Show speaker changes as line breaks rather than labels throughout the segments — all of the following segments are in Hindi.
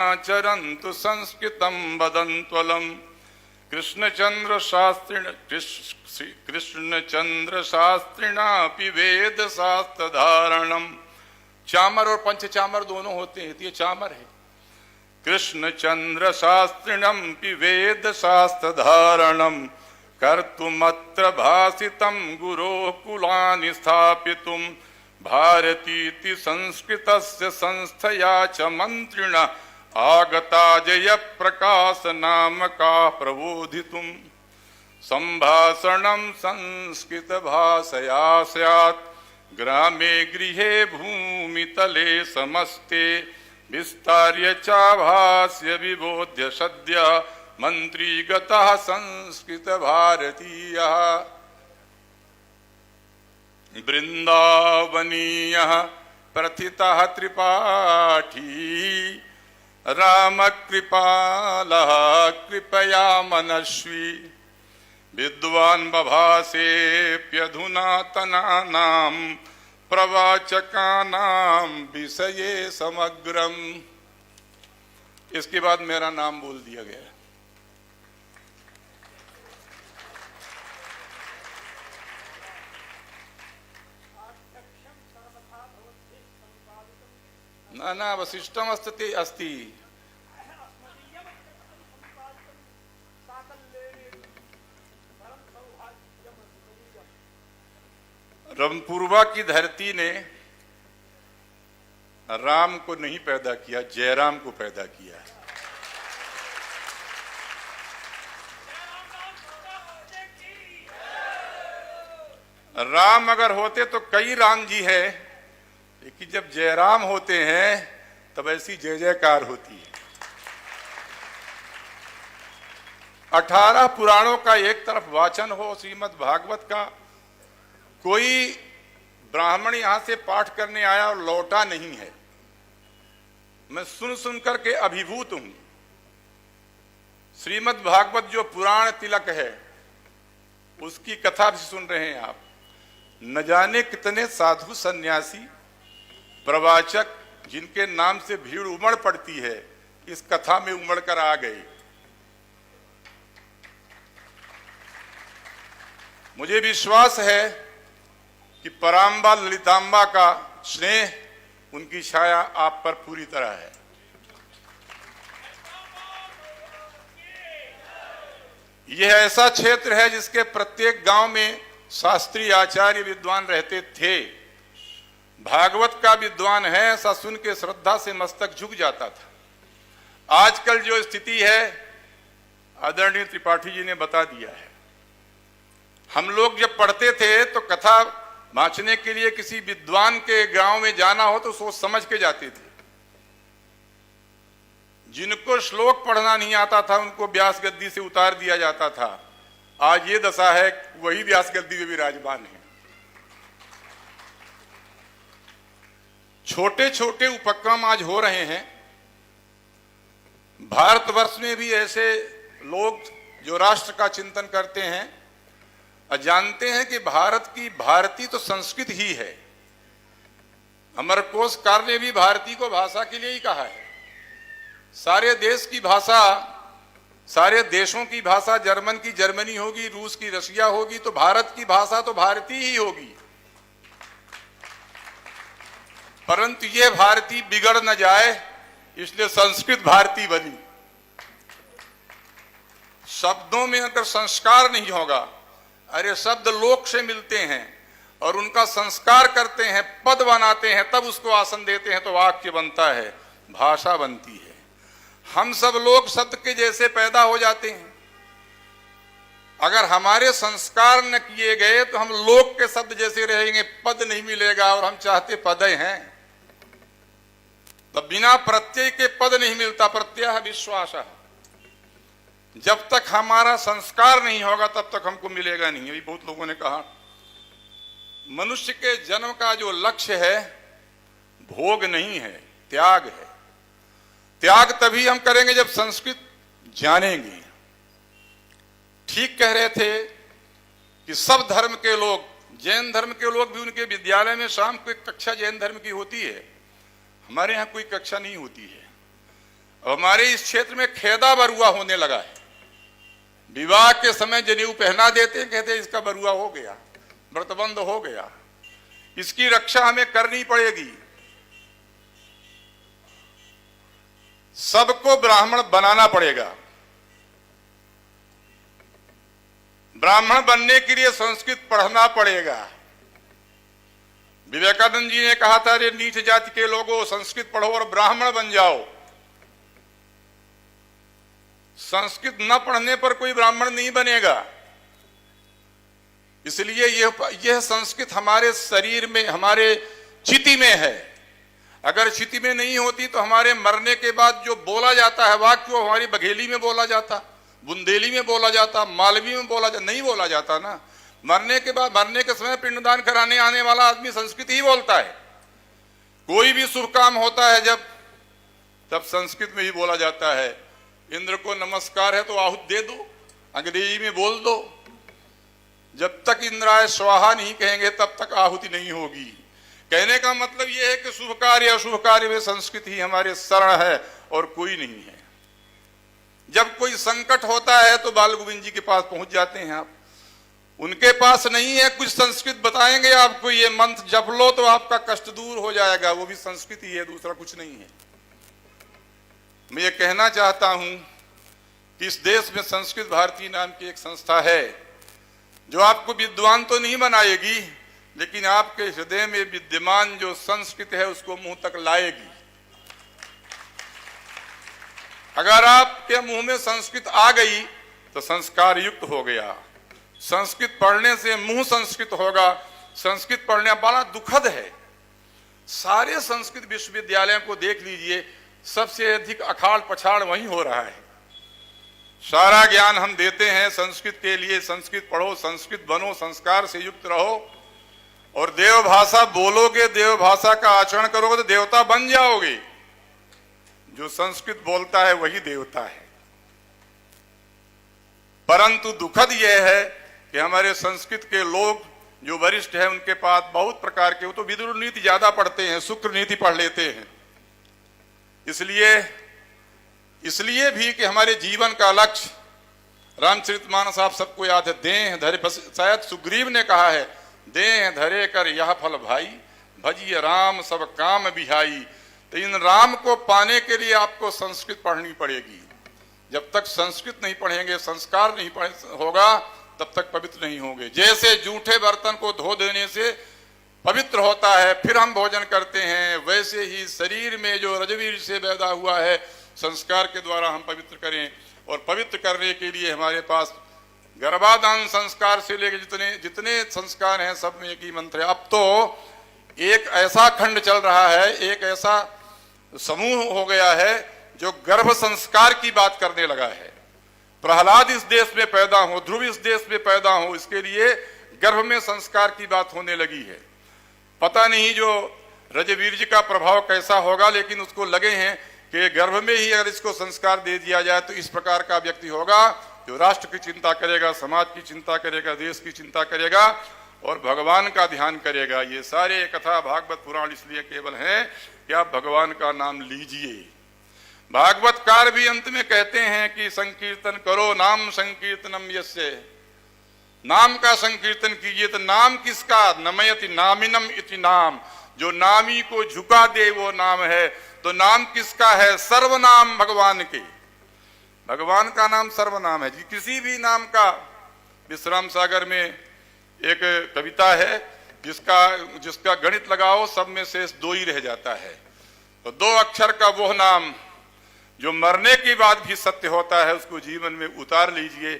चरन्तु संस्कृतं वदन्त्वलं कृष्णचन्द्र शास्त्रिणापि वेद शास्त्र धारणम। चामर और पंचचामर दोनों होते हैं, ये चामर है। कृष्णचन्द्र शास्त्रिणमपि वेद शास्त्र धारणम कर्तुमत्र भासितं गुरोः कुलानि स्थापितुं भारतीति संस्कृतस्य संस्थया च मंत्रिणा आगता जय प्रकाश नामका प्रबोधितुं। संभाषणं संस्कृत भाषया स्यात् ग्रामे गृहे भूमितले समस्ते विस्तार्य चाभास्य विबोध्य सद्य मंत्री गतः संस्कृत भारतीयः। वृंदावनीयः प्रथितः त्रिपाठी राम कृपालः कृपया मनस्वी विद्वान् बभासेऽप्यधुनातनानां प्रवाचकानां विषये समग्रम। इसके बाद मेरा नाम बोल दिया गया। न वशिष्ठम अस्ति। रमपूर्वा की धरती ने राम को नहीं पैदा किया, जयराम को पैदा किया। राम अगर होते तो कई राम जी है, लेकिन जब जयराम होते हैं तब ऐसी जय जयकार होती है। 18 पुराणों का एक तरफ वाचन हो श्रीमद् भागवत का, कोई ब्राह्मण यहां से पाठ करने आया और लौटा नहीं है। मैं सुन सुन करके अभिभूत हूं। श्रीमद् भागवत जो पुराण तिलक है उसकी कथा भी सुन रहे हैं आप। न जाने कितने साधु सन्यासी प्रवाचक जिनके नाम से भीड़ उमड़ पड़ती है इस कथा में उमड़ कर आ गए। मुझे विश्वास है कि पराम्बा ललितांबा का स्नेह, उनकी छाया आप पर पूरी तरह है। यह ऐसा क्षेत्र है जिसके प्रत्येक गांव में शास्त्री आचार्य विद्वान रहते थे। भागवत का विद्वान है ऐसा सुन के श्रद्धा से मस्तक झुक जाता था। आजकल जो स्थिति है आदरणीय त्रिपाठी जी ने बता दिया है। हम लोग जब पढ़ते थे तो कथा वाचने के लिए किसी विद्वान के गांव में जाना हो तो सोच समझ के जाते थे। जिनको श्लोक पढ़ना नहीं आता था उनको व्यास गद्दी से उतार दिया जाता था। आज ये दशा है, वही व्यास गद्दी में विराजमान है। छोटे छोटे उपक्रम आज हो रहे हैं। भारतवर्ष में भी ऐसे लोग जो राष्ट्र का चिंतन करते हैं और जानते हैं कि भारत की भारती तो संस्कृत ही है। अमरकोशकार ने भी भारती को भाषा के लिए ही कहा है। सारे देश की भाषा, सारे देशों की भाषा, जर्मन की जर्मनी होगी, रूस की रशिया होगी, तो भारत की भाषा तो भारती ही होगी। परंतु ये भारती बिगड़ न जाए इसलिए संस्कृत भारती बनी। शब्दों में अगर संस्कार नहीं होगा, अरे शब्द लोक से मिलते हैं और उनका संस्कार करते हैं, पद बनाते हैं, तब उसको आसन देते हैं तो वाक्य बनता है, भाषा बनती है। हम सब लोग शब्द के जैसे पैदा हो जाते हैं। अगर हमारे संस्कार न किए गए तो हम लोक के शब्द जैसे रहेंगे, पद नहीं मिलेगा। और हम चाहते पद हैं, तो बिना प्रत्यय के पद नहीं मिलता। प्रत्यय विश्वास। जब तक हमारा संस्कार नहीं होगा तब तक हमको मिलेगा नहीं। अभी बहुत लोगों ने कहा मनुष्य के जन्म का जो लक्ष्य है भोग नहीं है, त्याग है। त्याग तभी हम करेंगे जब संस्कृत जानेंगे। ठीक कह रहे थे कि सब धर्म के लोग, जैन धर्म के लोग भी उनके विद्यालय में शाम को एक कक्षा जैन धर्म की होती है। हमारे यहाँ कोई कक्षा नहीं होती है। हमारे इस क्षेत्र में खेदा बरुआ होने लगा है। विवाह के समय जनेऊ पहना देते, कहते इसका बरुआ हो गया, व्रतबंध हो गया। इसकी रक्षा हमें करनी पड़ेगी। सबको ब्राह्मण बनाना पड़ेगा। ब्राह्मण बनने के लिए संस्कृत पढ़ना पड़ेगा। विवेकानंद जी ने कहा था, अरे नीच जाति के लोगों, संस्कृत पढ़ो और ब्राह्मण बन जाओ। संस्कृत न पढ़ने पर कोई ब्राह्मण नहीं बनेगा। इसलिए यह संस्कृत हमारे शरीर में, हमारे चिति में है। अगर चिति में नहीं होती तो हमारे मरने के बाद जो बोला जाता है वाक्य, वो हमारी बघेली में बोला जाता, बुंदेली में बोला जाता, मालवी में बोला जाता, नहीं बोला जाता ना। मरने के बाद, मरने के समय पिंडदान कराने आने वाला आदमी संस्कृत ही बोलता है। कोई भी शुभ काम होता है तब संस्कृत में ही बोला जाता है। इंद्र को नमस्कार है तो आहूत दे दो, अंग्रेजी में बोल दो। जब तक इंद्राय स्वाहा नहीं कहेंगे तब तक आहुति नहीं होगी। कहने का मतलब यह है कि शुभ कार्य अशुभ कार्य में संस्कृत ही हमारे शरण है और कोई नहीं है। जब कोई संकट होता है तो बाल गोविंद जी के पास पहुंच जाते हैं आप। उनके पास नहीं है, कुछ संस्कृत बताएंगे आपको, ये मंत्र जप लो तो आपका कष्ट दूर हो जाएगा। वो भी संस्कृत ही है, दूसरा कुछ नहीं है। मैं ये कहना चाहता हूं कि इस देश में संस्कृत भारती नाम की एक संस्था है जो आपको विद्वान तो नहीं बनाएगी, लेकिन आपके हृदय में विद्यमान जो संस्कृत है उसको मुंह तक लाएगी। अगर आपके मुंह में संस्कृत आ गई तो संस्कार युक्त हो गया। संस्कृत पढ़ने से मुंह संस्कृत होगा। संस्कृत पढ़ने बड़ा दुखद है। सारे संस्कृत विश्वविद्यालयों को देख लीजिए, सबसे अधिक अखाड़ पछाड़ वहीं हो रहा है। सारा ज्ञान हम देते हैं संस्कृत के लिए, संस्कृत पढ़ो, संस्कृत बनो, संस्कार से युक्त रहो और देव भाषा बोलोगे, देव भाषा का आचरण करोगे तो देवता बन जाओगे। जो संस्कृत बोलता है वही देवता है। परंतु दुखद यह है कि हमारे संस्कृत के लोग जो वरिष्ठ हैं उनके पास बहुत प्रकार के, वो तो विदुर नीति ज्यादा पढ़ते हैं, शुक्र नीति पढ़ लेते हैं। इसलिए भी कि हमारे जीवन का लक्ष्य, रामचरितमानस आप सबको याद है, देह धरे, बस शायद सुग्रीव ने कहा है, देह धरे कर यह फल भाई, भजिए राम सब काम बिहाई। तो इन राम को पाने के लिए आपको संस्कृत पढ़नी पड़ेगी। जब तक संस्कृत नहीं पढ़ेंगे, संस्कार नहीं होगा, तब तक पवित्र नहीं होंगे। जैसे जूठे बर्तन को धो देने से पवित्र होता है फिर हम भोजन करते हैं, वैसे ही शरीर में जो रजवीर से पैदा हुआ है संस्कार के द्वारा हम पवित्र करें। और पवित्र करने के लिए हमारे पास गर्भाधान संस्कार से लेकर जितने संस्कार हैं सब में एक ही मंत्र है। अब तो एक ऐसा खंड चल रहा है, एक ऐसा समूह हो गया है जो गर्भ संस्कार की बात करने लगा है। प्रहलाद इस देश में पैदा हो, ध्रुव इस देश में पैदा हो, इसके लिए गर्भ में संस्कार की बात होने लगी है। पता नहीं जो रजवीर का प्रभाव कैसा होगा, लेकिन उसको लगे हैं कि गर्भ में ही अगर इसको संस्कार दे दिया जाए तो इस प्रकार का व्यक्ति होगा जो राष्ट्र की चिंता करेगा, समाज की चिंता करेगा, देश की चिंता करेगा और भगवान का ध्यान करेगा। ये सारे कथा भागवत पुराण इसलिए केवल हैं कि आप भगवान का नाम लीजिए। भागवतकार भी अंत में कहते हैं कि संकीर्तन करो नाम संकीर्तनम यस्य, नाम का संकीर्तन कीजिए। तो नाम किसका? नमयति नामिनम इति नाम, जो नामी को झुका दे वो नाम है। तो नाम किसका है? सर्वनाम भगवान के। भगवान का नाम सर्वनाम है। किसी भी नाम का, विश्राम सागर में एक कविता है जिसका गणित लगाओ सब में शेष दो ही रह जाता है। तो दो अक्षर का वो नाम जो मरने के बाद भी सत्य होता है, उसको जीवन में उतार लीजिए।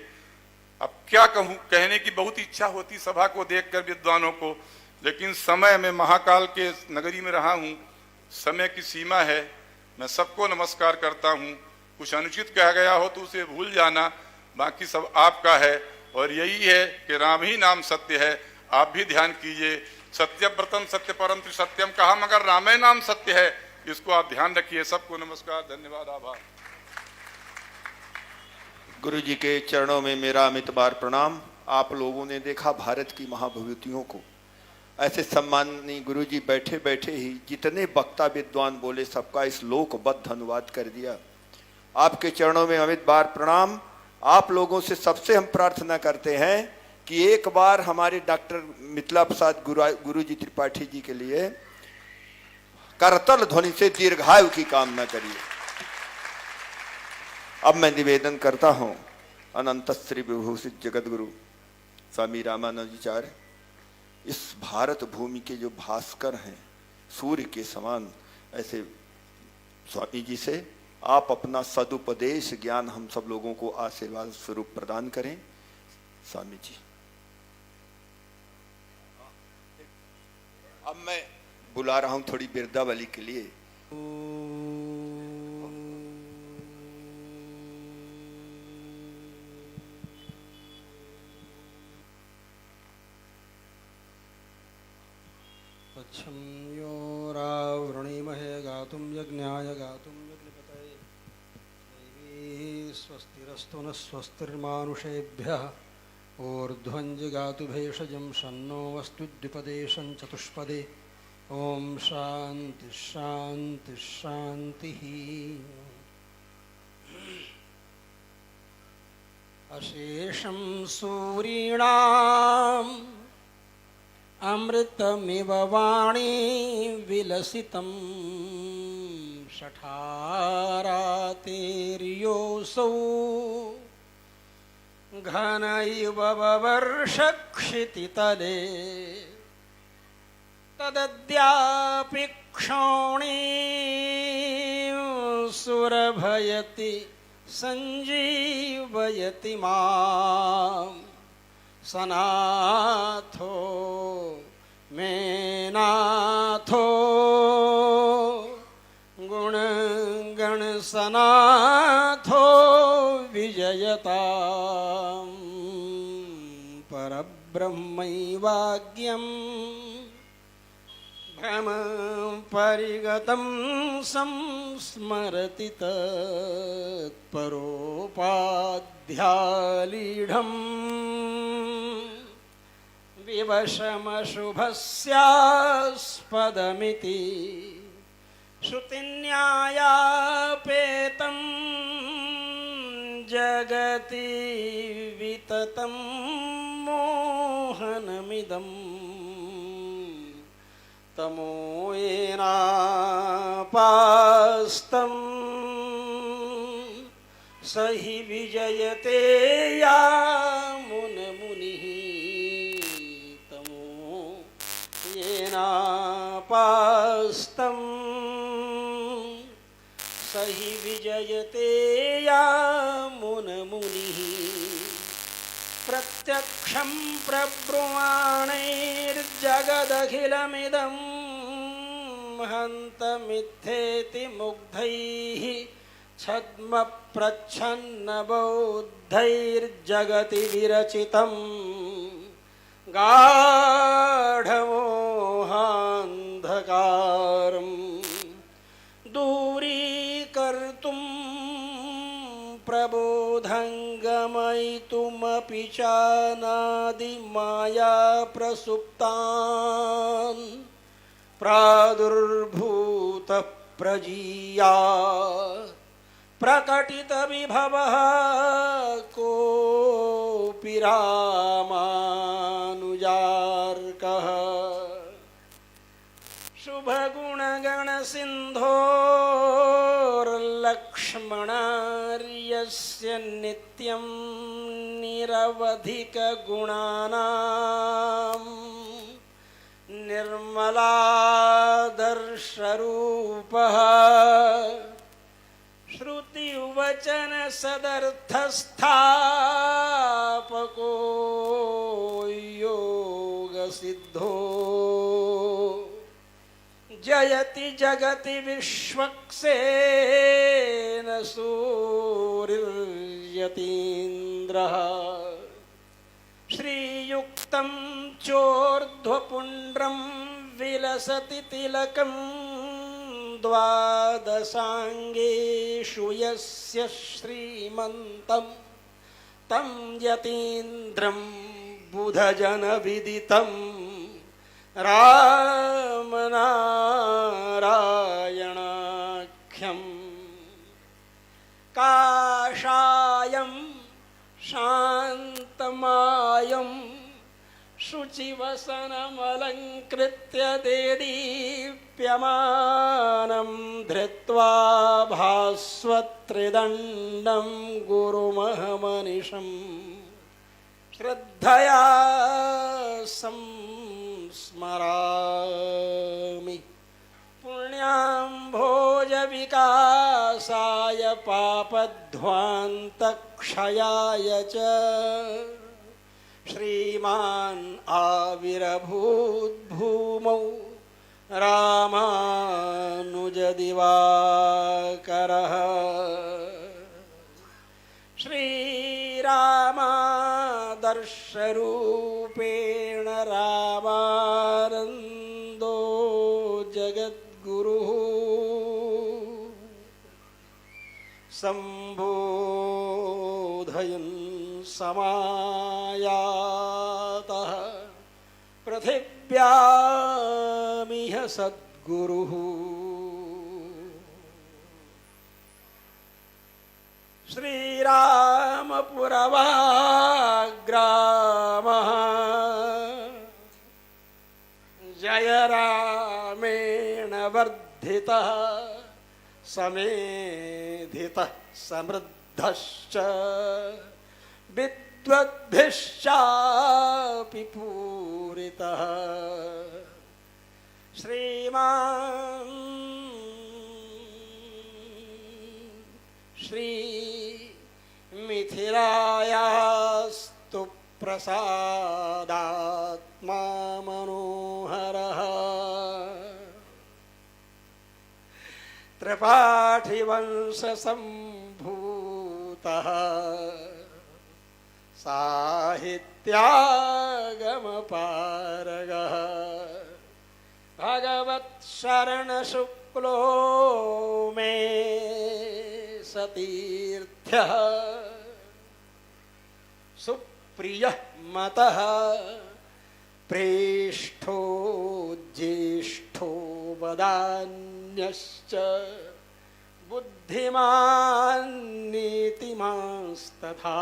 अब क्या कहूं, कहने की बहुत इच्छा होती सभा को देखकर विद्वानों को, लेकिन समय में महाकाल के नगरी में रहा हूं, समय की सीमा है। मैं सबको नमस्कार करता हूं। कुछ अनुचित कहा गया हो तो उसे भूल जाना, बाकी सब आपका है। और यही है कि राम ही नाम सत्य है। आप भी ध्यान कीजिए, सत्यव्रतम सत्य परम सत्यम कहा, मगर रामे नाम सत्य है, इसको आप ध्यान रखिए। सबको नमस्कार, धन्यवाद, आभार।
गुरु जी के चरणों में मेरा अमित बार प्रणाम। आप लोगों ने देखा भारत की महाभवितियों को, ऐसे सम्माननीय गुरु जी बैठे बैठे ही जितने वक्ता विद्वान बोले सबका इस लोकबद्ध अनुवाद कर दिया। आपके चरणों में अमित बार प्रणाम। आप लोगों से सबसे हम प्रार्थना करते हैं कि एक बार हमारे डॉक्टर मिथिला प्रसाद गुरु जी त्रिपाठी जी के लिए करतल ध्वनि से दीर्घायु की कामना करिए। अब मैं निवेदन करता हूं अनंत श्री विभूषित जगत गुरु स्वामी रामानुजाचार्य, इस भारत भूमि के जो भास्कर हैं सूर्य के समान, ऐसे स्वामी जी से आप अपना सदुपदेश ज्ञान हम सब लोगों को आशीर्वाद स्वरूप प्रदान करें। स्वामी जी, अब मैं बुला रहा हूं थोड़ी बिरदावली के लिए।
अच्छं यो रावृणीमहे गातुं यज्ञाय गातुं यज्ञपतये दैवी स्वस्तिरस्तु न स्वस्तिर्मानुषेभ्यः ऊर्ध्वं जिगातु भेषजं शन्नो वस्तु द्विपदे चतुष्पदे। ओम शांति शांति शांति। अशेषं सूरीणाम् अमृतमिव वाणी विलसितं शठारातेर्योऽसौ घन इव ववर्षक्षितितले तदद्यापि क्षोणीं सुरभयति संजीवयति माम् सनाथो मेनाथो गुणगण सनाथो विजयताम् परब्रह्मैवाज्ञम् भ्रम परिगतं संस्मरति तत्परोपाध्यालीढम् विवशमशुभस्यास्पदमिति श्रुतिन्यायापेतं जगति विततं मोहनमिदम् तमोयेनापास्तं स हि विजयते यामुनमुनिः। तमोयेनापास्तं स हि विजयते यामुनमुनिः। प्रत्यक्षं प्रब्रुवाणैर्जगदखिलमिदं हन्तमिथ्येति मुग्धैः छद्मप्रच्छन्नबौद्धैर्जगति विरचितं गाढमोहान्धकारं दूरीकर्तुं प्रबोधं गमयितुमपि चानादिमाया प्रसुप्तान् प्रादुर्भूतः प्रजीया प्रकटितविभवः कोऽपि रामानुजार्कः। शुभगुणगणसिन्धोर्लक्ष्मणार्यस्य नित्यं निरवधिकगुणानां निर्मलादर्शरूपः श्रुतिवचनसदर्थस्थापको योगसिद्धो जयति जगति विश्वक्सेन सूर्यतीन्द्रः। श्रीयुक्तं चोर्ध्वपुण्ड्रं विलसति तिलकं द्वादशाङ्गेषु यस्य श्रीमन्तं तं यतीन्द्रं बुधजनविदितं रामनारायणाख्यम्। काषायं शान्तमायं शुचिवसनमलङ्कृत्य देदीप्यमानं धृत्वा भास्वत्रिदण्डं गुरुमहमनिशम् श्रद्धया संस्मरामि। पुण्याम्भोजविकासाय पापध्वान्तक्षयाय च श्रीमान् आविरभूद्भूमौ रामानुजदिवाकरः। श्रीरामादर्शरूपेण रामानन्दो जगद्गुरुः सम्बोधयन् समायातः पृथिव्यामिह सद्गुरुः। श्रीरामपुरवाग्रामः जय रामेण वर्धितः समेधितः समृद्धश्च विद्वद्भिश्चापि पूरितः। श्रीमान् श्री मिथिलायास्तु प्रसादात्मा मनोहरः त्रिपाठिवंशसम्भूतः साहित्यागमपारगः भगवत्शरणशुक्लो मे सतीर्थ्यः सुप्रियः मतः प्रेष्ठो ज्येष्ठो वदान्यश्च बुद्धिमान् नीतिमांस्तथा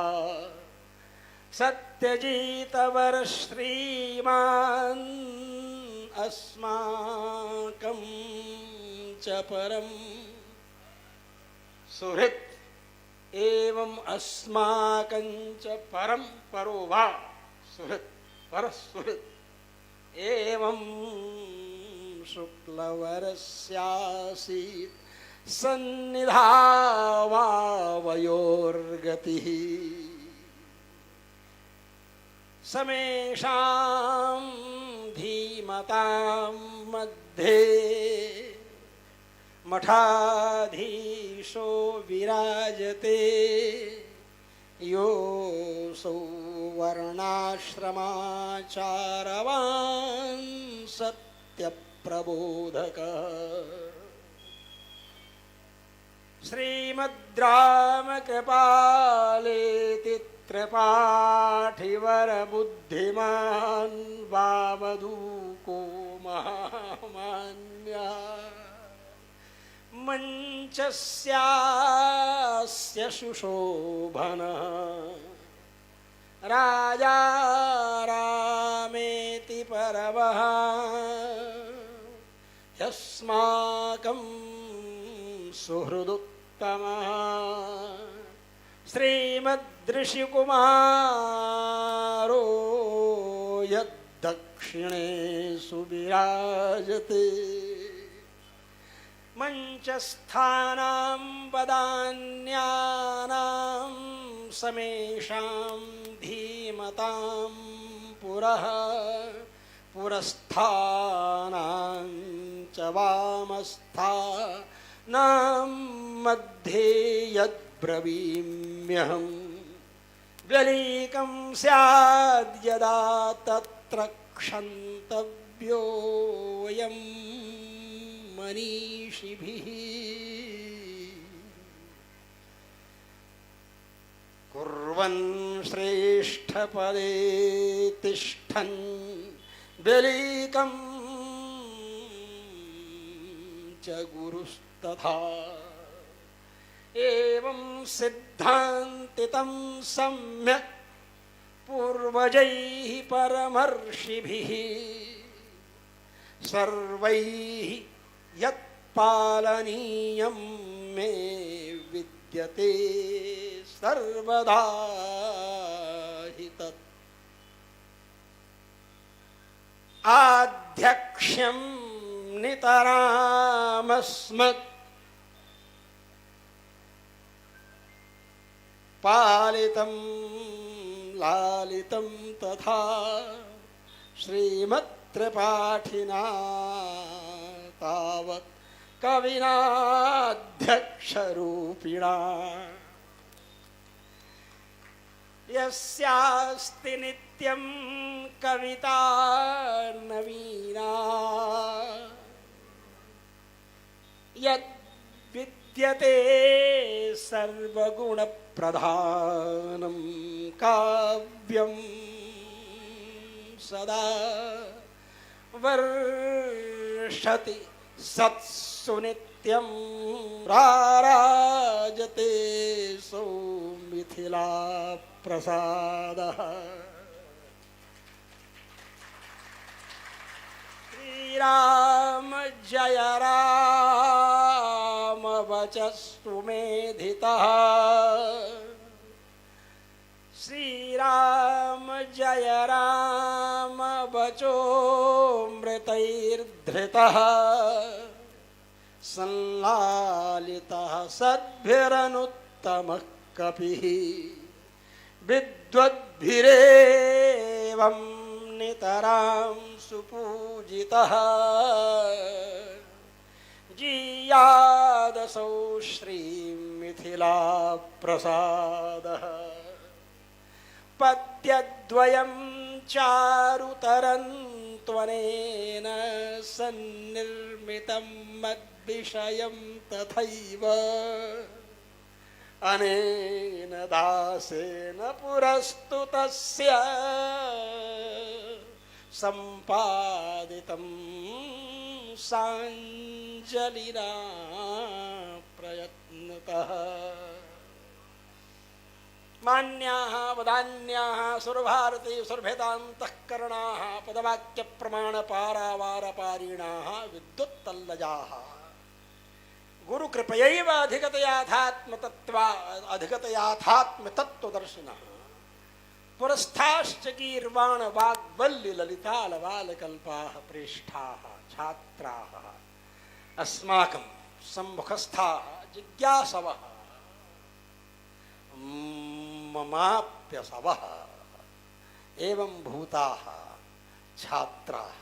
सत्यजितवरश्रीमान् अस्माकं च परम् सुहृत् एवं अस्माकं च परम परो वा सुहृत् परसुहृत् एवं शुक्लवरस्यासीत् सन्निधावावयोर्गतिः समेषां धीमतां मध्ये मठाधीशो विराजते योऽसौ वर्णाश्रमाचारवान् सत्यप्रबोधकः श्रीमद्रामकृपालेति त्रिपाठिवरबुद्धिमान् वावधूको महामान्यः मञ्चस्यास्य सुशोभनः राजा रामेति परमः यस्माकं सुहृदुत्तमः श्रीमद्ऋषिकुमारो यद्दक्षिणे सुविराजते मंचस्थानां वदान्यानां समेषां धीमतां पुरः पुरस्थानां च वामस्थानां मध्ये यद्ब्रवीम्यहम् व्यलीकं स्याद् यदा तत्र क्षन्तव्योऽयं मनीषिभिः कुर्वन् श्रेष्ठपदे तिष्ठन् व्यलीकं च गुरुस्तथा एवं सिद्धान्तितं सम्यक् पूर्वजैः परमर्षिभिः सर्वैः यत्पालनीयं मे विद्यते सर्वदा हि तत् आध्यक्ष्यं नितरामस्मत् पालितं लालितं तथा श्रीमत्त्रिपाठिना तावत् कविनाध्यक्षरूपिणा यस्यास्ति नित्यं कविता नवीना यद्विद्यते सर्वगुणप्रधानं काव्यं सदा वर्षति सत्सु नित्यं राराजते सो मिथिला प्रसादः श्रीराम जय राम वचस्तु मेधितः श्रीराम जय राम वचोमृतैर्धृतः संलालितः सद्भिरनुत्तमः कपिः विद्वद्भिरेवं नितरां सुपूजितः जीयादसौ श्रीमिथिला प्रसादः पद्यद्वयं चारुतरन्त्वनेन सन्निर्मितं मद्विषयं तथैव अनेन दासेन पुरस्तुतस्य सम्पादितं साञ्जलिना प्रयत्नतः मान्याः वदान्याः सुरभारती सुरभेदान्तःकरणाः पदवाक्यप्रमाणपारावारपारिणाः विद्युत्तल्लजाः गुरुकृपयैव अधिगतयाथात्मतत्त्वदर्शिनः पुरस्थाश्च गीर्वाण वाग्वल्लिललितालवालकल्पाः प्रेष्ठाः छात्राः अस्माकं सम्मुखस्थाः जिज्ञासवः ममाप्यसवः एवं भूताः छात्राः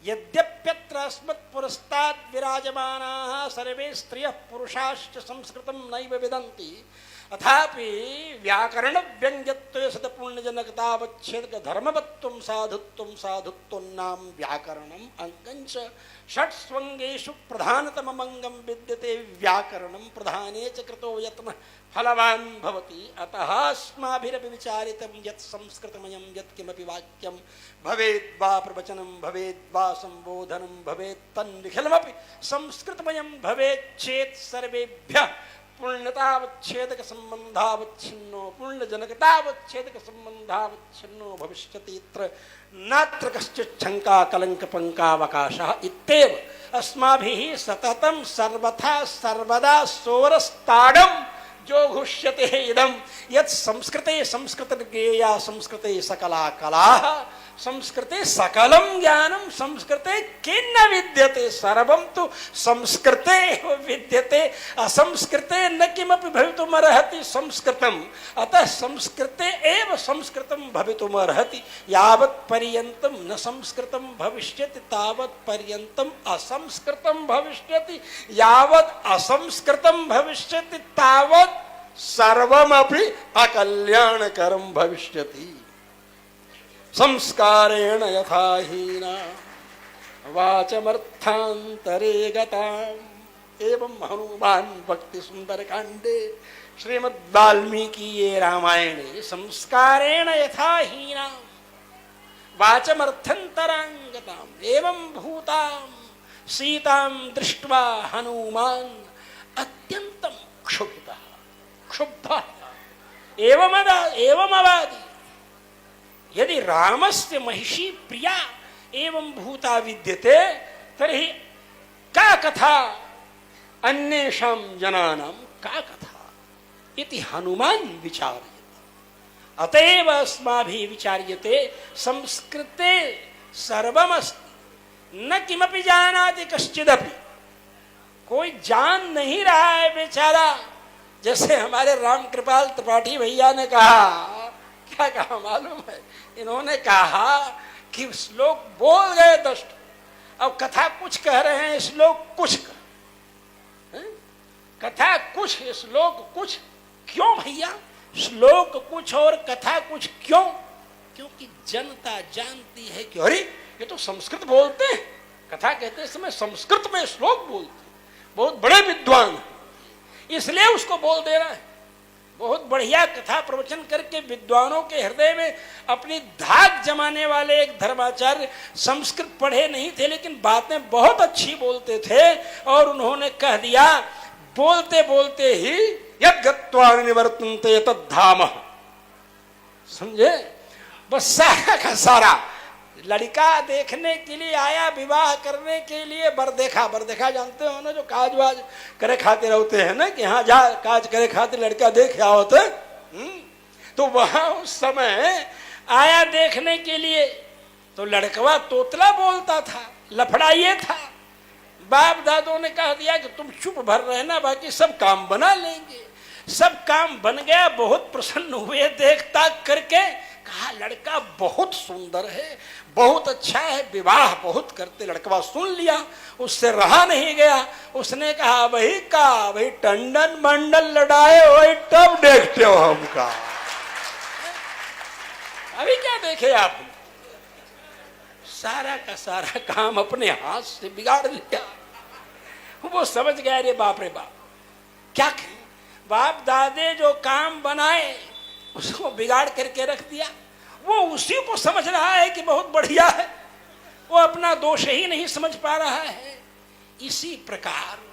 यद्यप्यत्र अस्मत्पुरस्ताद् विराजमानाः सर्वे स्त्रियः पुरुषाश्च संस्कृतं नैव विदन्ति अथापि व्याकरणव्यङ्ग्यत्वे सतपुण्यजनकतावच्छेदकधर्मवत्त्वं साधुत्वं नाम व्याकरणम् अङ्गञ्च षट्स्वङ्गेषु प्रधानतममङ्गं विद्यते व्याकरणं प्रधाने च कृतो यत्नः फलवान् भवति अतः अस्माभिरपि विचारितं यत् संस्कृतमयं यत्किमपि वाक्यं भवेद्वा प्रवचनं भवेद्वा सम्बोधनं भवेत् तन्निखिलमपि संस्कृतमयं भवेत् चेत् सर्वेभ्यः पुण्यतावच्छेदक संबंधावच्छिन्नो पुण्यजनकतावच्छेदक संबंधावच्छिन्नो भविष्यति नात्र कश्चित् शंका कलंक पंकावकाशः इत्येव अस्माभिः सततं सर्वथा सर्वदा सोरस्ताडं जो घुष्यते इदं यत् संस्कृते संस्कृतज्ञेया संस्कृते सकला कलाः संस्कृते सकलं ज्ञानं संस्कृते किन्न विद्यते सर्वं तु संस्कृते विद्यते असंस्कृते न किमपि भवितुमर्हति संस्कृतम् अतः संस्कृते एव संस्कृतं भवितुमर्हति यावत् पर्यन्तं न संस्कृतं भविष्यति तावत् पर्यन्तं असंस्कृतं भविष्यति यावत् असंस्कृतं भविष्यति तावत् सर्वमपि अकल्याणकरं भविष्यति संस्कारेण यथा हीना वाचमर्थान्तरे गताम् एवं हनुमान भक्ति सुंदर कांडे श्रीमद् वाल्मीकिये रामायणे संस्कारेण यथा हीना वाचमर्थान्तरांगताम् एवं भूतां सीतां दृष्ट्वा हनुमान अत्यंतं क्षुब्धः क्षुब्धः एवं अवादि यदि रामस्य महिषी प्रिया एवं भूता विद्यते तर्हि का कथा अन्येषां जनानां का कथा इति हनुमान् विचार्यते। अतएव अस्माभिः विचार्यते संस्कृते सर्वमस्ति न किमपि जानाति कश्चिदपि। कोई जान नहीं रहा है बेचारा। जैसे हमारे राम कृपाल त्रिपाठी भैया ने कहा, क्या कहा मालूम है? इन्होंने कहा कि श्लोक बोल गए 10, अब कथा कुछ कह रहे हैं, श्लोक कुछ कह, कथा कुछ श्लोक कुछ। क्यों भैया? श्लोक कुछ और कथा कुछ क्यों? क्योंकि जनता जानती है कि अरे ये तो संस्कृत बोलते हैं, कथा कहते समय संस्कृत में श्लोक बोलते हैं, बहुत बड़े विद्वान, इसलिए उसको बोल दे रहा है। बहुत बढ़िया कथा प्रवचन करके विद्वानों के हृदय में अपनी धाक जमाने वाले एक धर्माचार्य संस्कृत पढ़े नहीं थे, लेकिन बातें बहुत अच्छी बोलते थे, और उन्होंने कह दिया बोलते बोलते ही यद गत्वा निवर्तन्ते तद्धामः। समझे? बस सारा का सारा लड़का देखने के लिए आया, विवाह करने के लिए बर देखा जानते हो ना, जो काज वाज करे खाते रहते हैं ना, कि हाँ जा काज करे खाते लड़का देख आओ तो वहां उस समय आया देखने के लिए, तो लड़कवा तोतला बोलता था, लफड़ा ये था। बाप दादों ने कह दिया कि तुम चुप भर रहना, बाकी सब काम बना लेंगे। सब काम बन गया, बहुत प्रसन्न हुए देख ताक करके, कहा लड़का बहुत सुंदर है, बहुत अच्छा है, विवाह बहुत करते। लड़कवा सुन लिया, उससे रहा नहीं गया। उसने कहा वही टंडन मंडल लड़ाए वही तब देखते हो हमका, अभी क्या देखे आप? सारा का सारा काम अपने हाथ से बिगाड़ लिया। वो समझ गया रे बाप क्या करें, बाप दादे जो काम बनाए उसको बिगाड़ करके रख दिया। वो उसी को समझ रहा है कि बहुत बढ़िया है, वो अपना दोष ही नहीं समझ पा रहा है। इसी प्रकार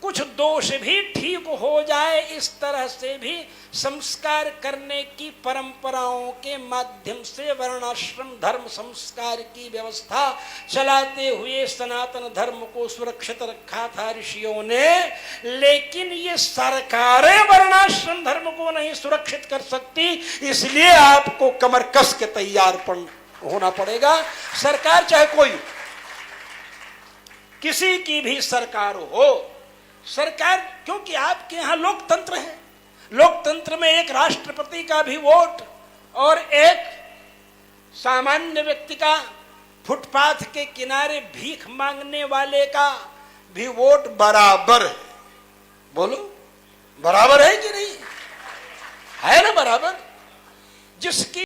कुछ दोष भी ठीक हो जाए, इस तरह से भी संस्कार करने की परंपराओं के माध्यम से वर्णाश्रम धर्म संस्कार की व्यवस्था चलाते हुए सनातन धर्म को सुरक्षित रखा था ऋषियों ने। लेकिन ये सरकारें वर्णाश्रम धर्म को नहीं सुरक्षित कर सकती, इसलिए आपको कमर कस के तैयार होना पड़ेगा। सरकार चाहे कोई, किसी की भी सरकार हो, सरकार, क्योंकि आपके यहां लोकतंत्र है, लोकतंत्र में एक राष्ट्रपति का भी वोट और एक सामान्य व्यक्ति का, फुटपाथ के किनारे भीख मांगने वाले का भी वोट बराबर है। बोलो बराबर है कि नहीं? है ना बराबर? जिसकी